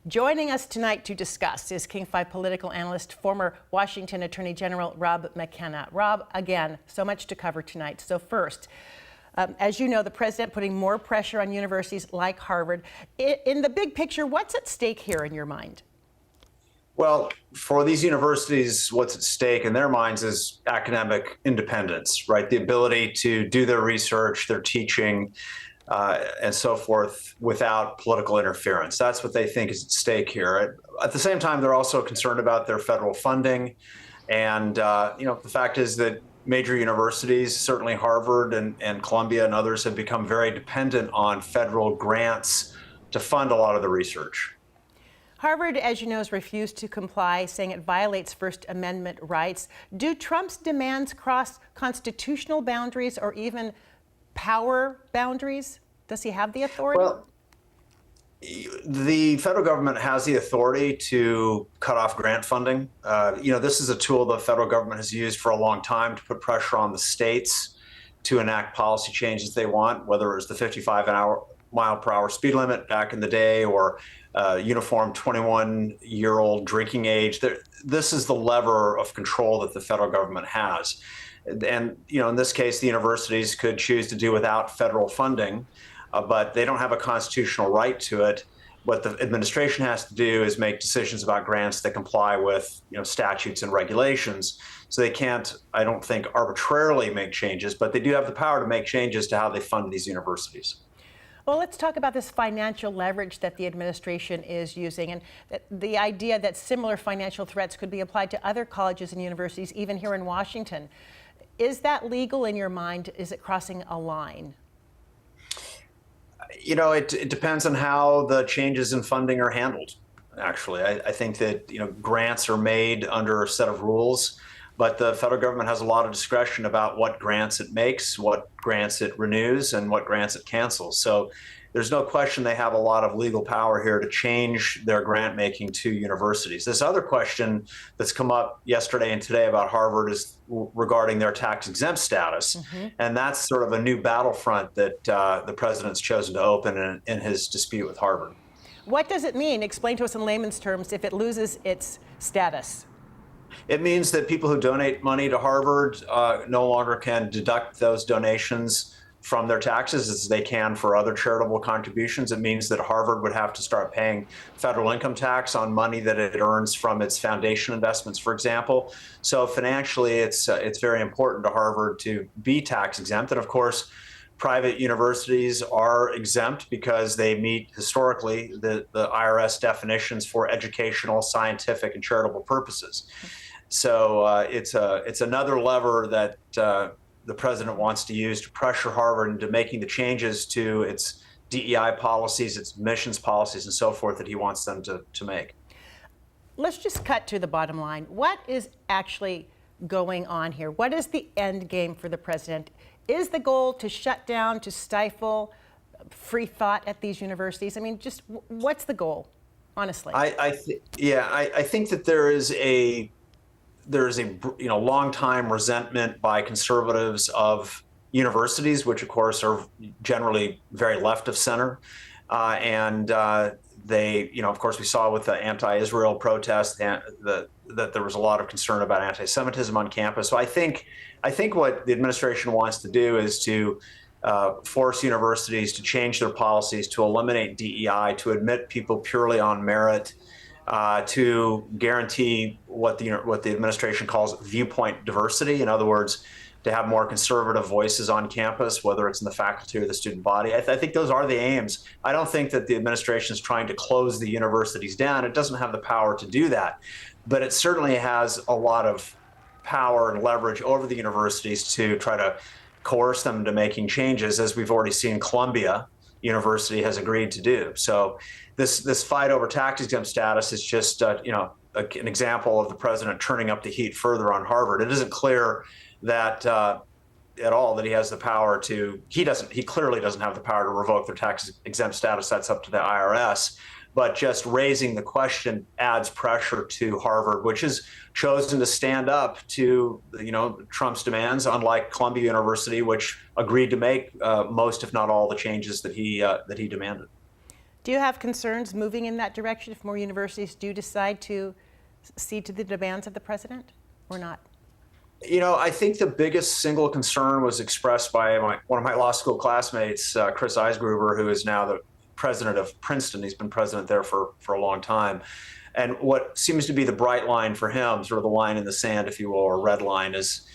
Joining us tonight to discuss is King 5 political analyst, former Washington Attorney General Rob McKenna. Rob, again, so much to cover tonight. So first, as you know, the president putting more pressure on universities like Harvard. In the big picture, what's at stake here in your mind? Well, for these universities, what's at stake in their minds is academic independence, right? The ability to do their research, their teaching, and so forth without political interference. That's what they think is at stake here. At the same time, they're also concerned about their federal funding. And, the fact is that major universities, certainly Harvard and Columbia and others, have become very dependent on federal grants to fund a lot of the research. Harvard, as you know, has refused to comply, saying it violates First Amendment rights. Do Trump's demands cross constitutional boundaries or even power boundaries? Does he have the authority? Well, the federal government has the authority to cut off grant funding. This is a tool the federal government has used for a long time to put pressure on the states to enact policy changes they want, whether it was the 55-mile-per-hour speed limit back in the day or uniform 21-year-old drinking age. This is the lever of control that the federal government has. And, in this case, the universities could choose to do without federal funding, but they don't have a constitutional right to it. What the administration has to do is make decisions about grants that comply with, statutes and regulations. So they can't, I don't think, arbitrarily make changes, but they do have the power to make changes to how they fund these universities. Well, let's talk about this financial leverage that the administration is using and the idea that similar financial threats could be applied to other colleges and universities, even here in Washington. Is that legal in your mind? Is it crossing a line? It depends on how the changes in funding are handled, actually. I think that, grants are made under a set of rules, but the federal government has a lot of discretion about what grants it makes, what grants it renews, and what grants it cancels. So there's no question they have a lot of legal power here to change their grant making to universities. This other question that's come up yesterday and today about Harvard is regarding their tax-exempt status. And that's sort of a new battlefront that the president's chosen to open in his dispute with Harvard. What does it mean? Explain to us in layman's terms if it loses its status. It means that people who donate money to Harvard no longer can deduct those donations from their taxes as they can for other charitable contributions. It means that Harvard would have to start paying federal income tax on money that it earns from its foundation investments, for example. So financially, it's very important to Harvard to be tax exempt. And of course, private universities are exempt because they meet historically the IRS definitions for educational, scientific, and charitable purposes. So it's another lever that the president wants to use to pressure Harvard into making the changes to its DEI policies, its admissions policies, and so forth that he wants them to make. Let's just cut to the bottom line. What is actually going on here? What is the end game for the president? Is the goal to shut down, to stifle free thought at these universities? I mean, just what's the goal, honestly? I think that there is a long time resentment by conservatives of universities, which of course are generally very left of center, and they, of course, we saw with the anti-Israel protests that there was a lot of concern about anti-Semitism on campus. So I think what the administration wants to do is to force universities to change their policies, to eliminate DEI, to admit people purely on merit, to guarantee what the administration calls viewpoint diversity. In other words, to have more conservative voices on campus, whether it's in the faculty or the student body. I think those are the aims. I don't think that the administration is trying to close the universities down. It doesn't have the power to do that, but it certainly has a lot of power and leverage over the universities to try to coerce them into making changes, as we've already seen Columbia University has agreed to do. So this fight over tax-exempt status is just an example of the president turning up the heat further on Harvard. It isn't clear that at all that he has the power to. He clearly doesn't have the power to revoke their tax-exempt status. That's up to the IRS. But just raising the question adds pressure to Harvard, which has chosen to stand up to Trump's demands, unlike Columbia University, which agreed to make most, if not all, the changes that he demanded. Do you have concerns moving in that direction if more universities do decide to cede to the demands of the president or not? I think the biggest single concern was expressed by one of my law school classmates, Chris Eisgruber, who is now the president of Princeton. He's been president there for a long time. And what seems to be the bright line for him, sort of the line in the sand, if you will, or red line, is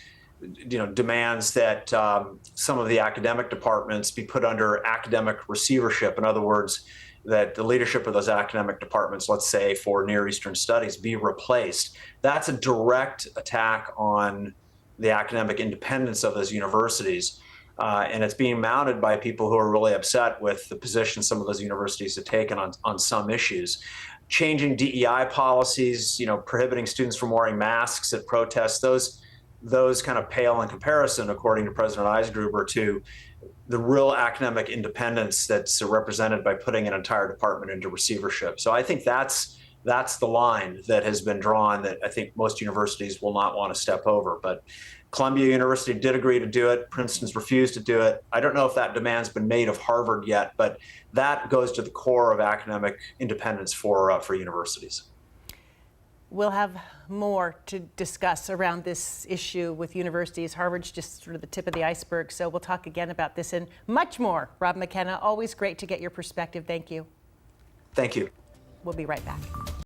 demands that some of the academic departments be put under academic receivership. In other words, that the leadership of those academic departments, let's say for Near Eastern Studies, be replaced. That's a direct attack on the academic independence of those universities. And it's being mounted by people who are really upset with the position some of those universities have taken on some issues. Changing DEI policies, prohibiting students from wearing masks at protests, those kind of pale in comparison, according to President Eisgruber, to the real academic independence that's represented by putting an entire department into receivership. So I think that's the line that has been drawn that I think most universities will not want to step over. But Columbia University did agree to do it. Princeton's refused to do it. I don't know if that demand's been made of Harvard yet, but that goes to the core of academic independence for universities. We'll have more to discuss around this issue with universities. Harvard's just sort of the tip of the iceberg, so we'll talk again about this and much more. Rob McKenna, always great to get your perspective. Thank you. Thank you. We'll be right back.